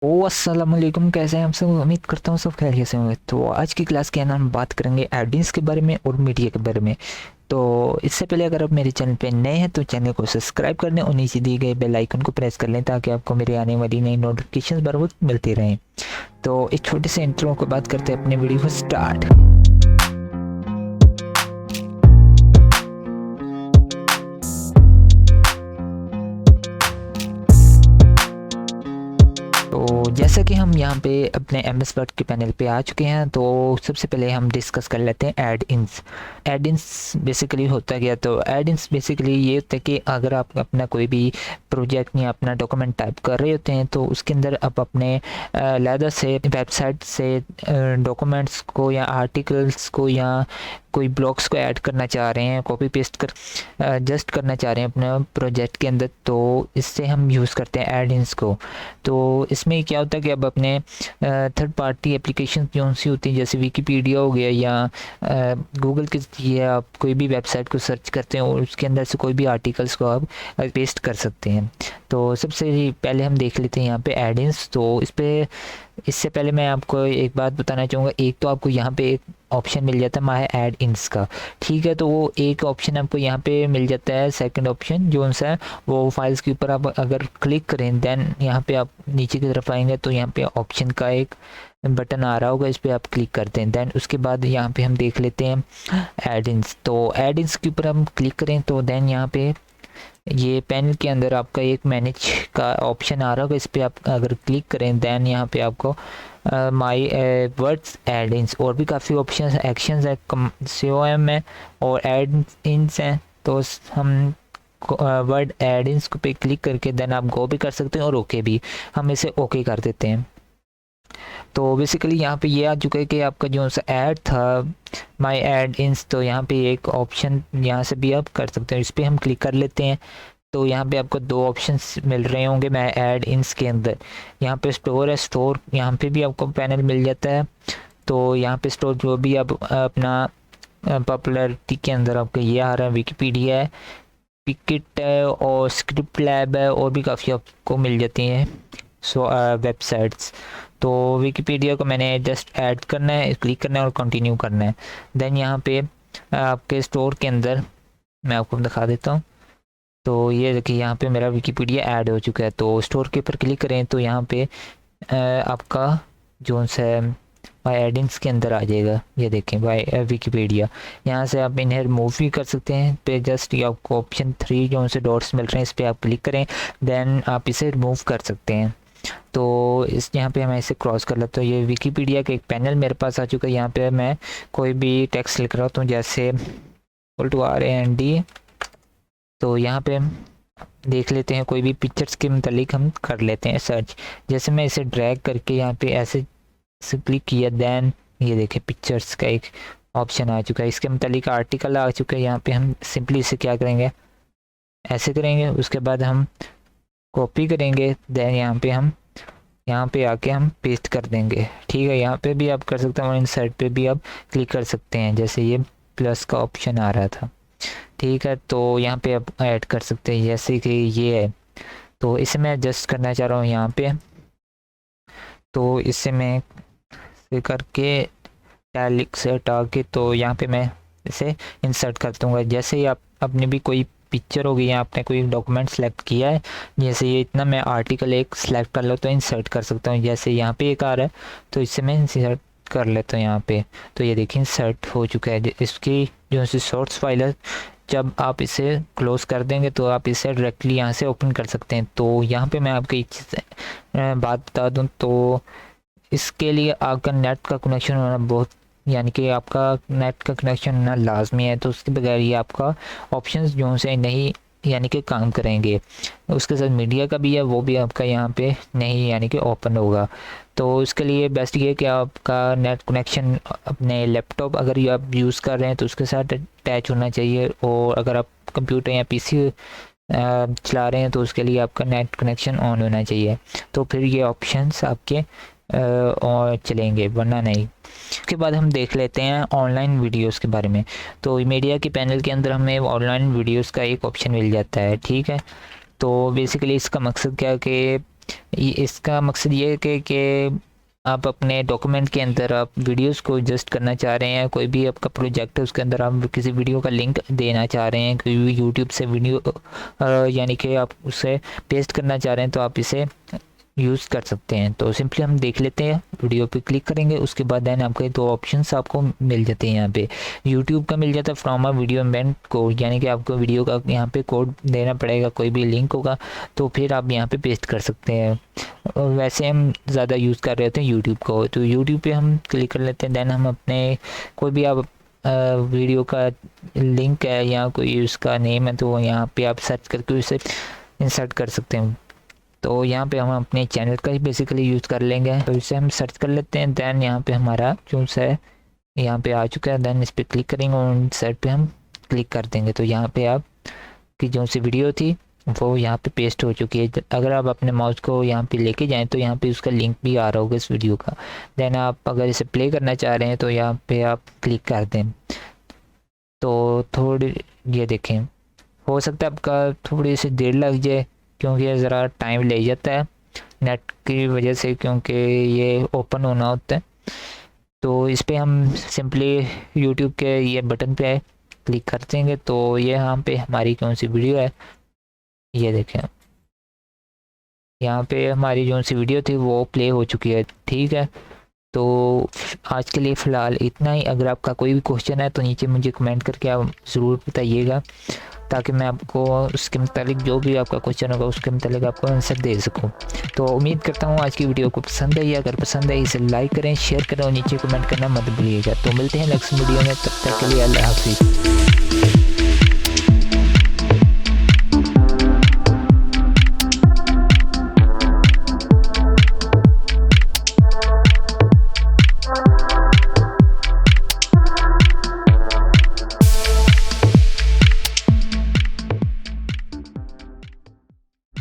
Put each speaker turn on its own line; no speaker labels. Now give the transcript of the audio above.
अस्सलाम वालेकुम। कैसे हैं आप सब? उम्मीद करता हूँ सब खैरियत से होंगे। तो आज की क्लास के अंदर हम बात करेंगे एडिंग्स के बारे में और मीडिया के बारे में। तो इससे पहले अगर आप मेरे चैनल पे नए हैं तो चैनल को सब्सक्राइब कर लें और नीचे दिए गए बेल आइकन को प्रेस कर लें ताकि आपको मेरे आने वाली नई नोटिफिकेशन बर वक्त मिलती रहें। तो इस छोटे से इंट्रो के बाद करते हैं अपने वीडियो को स्टार्ट। तो जैसा कि हम यहाँ पे अपने एमएस वर्ड के पैनल पे आ चुके हैं, तो सबसे पहले हम डिस्कस कर लेते हैं ऐड इन्स। ऐड इन्स बेसिकली होता क्या? तो ऐड इन्स बेसिकली ये होता है कि अगर आप अपना कोई भी प्रोजेक्ट या अपना डॉक्यूमेंट टाइप कर रहे होते हैं तो उसके अंदर आप अपने अलहदा से वेबसाइट से डॉक्यूमेंट्स को या आर्टिकल्स को या कोई ब्लॉग्स को ऐड करना चाह रहे हैं, कॉपी पेस्ट कर जस्ट करना चाह रहे हैं अपने प्रोजेक्ट के अंदर, तो इससे हम यूज़ करते हैं ऐड इन्स को। तो इसमें क्या होता है कि अब अपने थर्ड पार्टी एप्लीकेशन कौन सी होती हैं, जैसे विकीपीडिया हो गया या गूगल के ज़रिए आप कोई भी वेबसाइट को सर्च करते हैं और उसके अंदर से कोई भी आर्टिकल्स को आप पेस्ट कर सकते हैं। तो सबसे पहले हम देख लेते हैं यहाँ पे एडिंस। तो इससे पहले मैं आपको एक बात बताना चाहूँगा। एक तो आपको यहाँ पे एक ऑप्शन मिल जाता है माय ऐड इन्स का, ठीक है। तो वो एक ऑप्शन आपको यहाँ पे मिल जाता है। सेकंड ऑप्शन जो सा है वो फाइल्स के ऊपर आप अगर क्लिक करें देन यहाँ पे आप नीचे की तरफ आएंगे तो यहाँ पे ऑप्शन का एक बटन आ रहा होगा, इस पर आप क्लिक करते हैं। देन उसके बाद यहाँ पे हम देख लेते हैं ऐड इन्स। तो ऐड इन्स के ऊपर हम क्लिक करें तो देन यहाँ पे ये पैनल के अंदर आपका एक मैनेज का ऑप्शन आ रहा होगा, इस पर आप अगर क्लिक करें देन यहाँ पे आपको माई वर्ड्स ऐड इन्स और भी काफ़ी ऑप्शन एक्शंस है, COM है और ऐड इन्स हैं। तो हम वर्ड ऐड इन्स पे क्लिक करके देन आप गो भी कर सकते हैं और ओके भी, हम इसे ओके कर देते हैं। तो बेसिकली यहाँ पे ये आ चुका है कि आपका जो सा ऐड था माई ऐड इन्स, तो यहाँ पे एक ऑप्शन यहाँ से भी आप कर सकते हैं, इस पर हम क्लिक कर लेते हैं। तो यहाँ पे आपको दो ऑप्शंस मिल रहे होंगे मैं ऐड इन्स के अंदर। यहाँ पे स्टोर है, स्टोर यहाँ पे भी आपको पैनल मिल जाता है। तो यहाँ पे स्टोर जो भी आप अपना पॉपुलरिटी के अंदर आपका ये आ रहा है, विकीपीडिया है, पिकेट है और स्क्रिप्ट लैब है और भी काफ़ी आपको मिल जाती हैं वेबसाइट्स। तो विकीपीडिया को मैंने जस्ट ऐड करना है, क्लिक करना है और कंटिन्यू करना है। देन यहाँ पे आपके स्टोर के अंदर मैं आपको दिखा देता हूँ। तो ये देखिए यहाँ पे मेरा विकीपीडिया ऐड हो चुका है। तो स्टोर के ऊपर क्लिक करें तो यहाँ पे आपका जो है बाय एडिंग्स के अंदर आ जाएगा। ये देखें बाय विकीपीडिया। यहाँ से आप इन्हें रिमूव भी कर सकते हैं। पे जस्ट ये आपको ऑप्शन 3 जो से डॉट्स मिल रहे हैं इस पर आप क्लिक करें देन आप इसे रिमूव कर सकते हैं। तो इस यहाँ पे मैं इसे क्रॉस कर लेता हूँ। ये विकीपीडिया का एक पैनल मेरे पास आ चुका है। यहाँ पे मैं कोई भी टेक्स्ट लिख रहा हूँ तो जैसे RAND, तो यहाँ पे देख लेते हैं कोई भी पिक्चर्स के मतलब हम कर लेते हैं सर्च। जैसे मैं इसे ड्रैग करके यहाँ पे ऐसे क्लिक किया देन ये देखें पिक्चर्स का एक ऑप्शन आ चुका है, इसके मतलब आर्टिकल आ चुका है। यहाँ पे हम सिंपली इसे क्या करेंगे, ऐसे करेंगे, उसके बाद हम कॉपी करेंगे देन यहाँ पे आके हम पेस्ट कर देंगे, ठीक है। यहाँ पे भी आप कर सकते हैं और इंसर्ट पे भी आप क्लिक कर सकते हैं, जैसे ये प्लस का ऑप्शन आ रहा था, ठीक है। तो यहाँ पे आप ऐड कर सकते हैं जैसे कि ये है। तो इसे मैं एडजस्ट करना चाह रहा हूँ यहाँ पे, तो इसे मैं से करके टैलिक से हटा के तो यहाँ पे मैं इसे इंसर्ट कर दूँगा। जैसे ही आप अपनी भी कोई पिक्चर होगी या आपने कोई डॉक्यूमेंट सेलेक्ट किया है, जैसे ये इतना मैं आर्टिकल एक सेलेक्ट कर लो तो इंसर्ट कर सकता हूँ। जैसे यहाँ पे एक आ रहा है तो इससे मैं इंसर्ट कर लेता हूँ यहाँ पे। तो ये देखिए इंसर्ट हो चुका है। इसकी जो सी सोर्स फाइल है, जब आप इसे क्लोज कर देंगे तो आप इसे डायरेक्टली यहाँ से ओपन कर सकते हैं। तो यहाँ पे मैं आपको एक चीज़ बात बता दूँ, तो इसके लिए आपका नेट का कनेक्शन होना बहुत, यानी कि आपका नेट का कनेक्शन होना लाजमी है। तो उसके बगैर ये आपका ऑप्शंस जो से नहीं यानी कि काम करेंगे। उसके साथ मीडिया का भी है, वो भी आपका यहाँ पे नहीं यानी कि ओपन होगा। तो इसके लिए बेस्ट ये कि आपका नेट कनेक्शन अपने लैपटॉप अगर ये आप यूज़ कर रहे हैं तो उसके साथ अटैच होना चाहिए, और अगर आप कंप्यूटर या PC चला रहे हैं तो उसके लिए आपका नेट कनेक्शन ऑन होना चाहिए, तो फिर ये ऑप्शंस आपके और चलेंगे, वरना नहीं। उसके बाद हम देख लेते हैं ऑनलाइन वीडियोस के बारे में। तो मीडिया के पैनल के अंदर हमें ऑनलाइन वीडियोस का एक ऑप्शन मिल जाता है, ठीक है। तो बेसिकली इसका मकसद क्या है कि इसका मकसद ये है कि आप अपने डॉक्यूमेंट के अंदर आप वीडियोस को एडजस्ट करना चाह रहे हैं, कोई भी आपका प्रोजेक्ट है उसके अंदर आप किसी वीडियो का लिंक देना चाह रहे हैं, कोई भी यूट्यूब से वीडियो यानी कि आप उसे पेस्ट करना चाह रहे हैं तो आप इसे यूज़ कर सकते हैं। तो सिंपली हम देख लेते हैं, वीडियो पे क्लिक करेंगे, उसके बाद देन आपके दो ऑप्शंस आपको मिल जाते हैं। यहाँ पे यूट्यूब का मिल जाता है from a video embed code, यानी कि आपको वीडियो का यहाँ पे कोड देना पड़ेगा, कोई भी लिंक होगा तो फिर आप यहाँ पे पेस्ट कर सकते हैं। और वैसे हम ज़्यादा यूज़ कर रहे होते हैं यूट्यूब को, तो यूट्यूब पे हम क्लिक कर लेते हैं। देन हम अपने कोई भी आप वीडियो का लिंक है या कोई उसका नेम है तो यहाँ पे आप सर्च करके उसे इंसर्ट कर सकते हैं। तो यहाँ पे हम अपने चैनल का ही बेसिकली यूज़ कर लेंगे, तो इसे हम सर्च कर लेते हैं। दैन यहाँ पे हमारा चूज है यहाँ पे आ चुका है। दैन इस पर क्लिक करेंगे और इंसर्ट पे हम क्लिक कर देंगे तो यहाँ पे आप की जो सी वीडियो थी वो यहाँ पे पेस्ट हो चुकी है। अगर आप अपने माउस को यहाँ पे लेके जाएं तो यहाँ पे उसका लिंक भी आ रहा होगा इस वीडियो का। देन आप अगर इसे प्ले करना चाह रहे हैं तो यहाँ पे आप क्लिक कर दें। तो थोड़ी ये देखें, हो सकता है आपका थोड़ी सी देर लग जाए क्योंकि ये ज़रा टाइम ले जाता है नेट की वजह से, क्योंकि ये ओपन होना होता है। तो इस पर हम सिंपली यूट्यूब के ये बटन पे क्लिक कर देंगे तो ये यहाँ पे हमारी कौन सी वीडियो है ये देखें, यहाँ पे हमारी जो सी वीडियो थी वो प्ले हो चुकी है। ठीक है, तो आज के लिए फ़िलहाल इतना ही। अगर आपका कोई भी क्वेश्चन है तो नीचे मुझे कमेंट करके आप ज़रूर बताइएगा, ताकि मैं आपको उसके मतलब जो भी आपका क्वेश्चन होगा उसके मतलब आपको आंसर दे सकूं। तो उम्मीद करता हूँ आज की वीडियो को पसंद आई। अगर पसंद आई इसे लाइक करें, शेयर करें और नीचे कमेंट करना मत भूलिएगा। तो मिलते हैं नेक्स्ट वीडियो में, तब तक के लिए अल्लाह हाफिज़।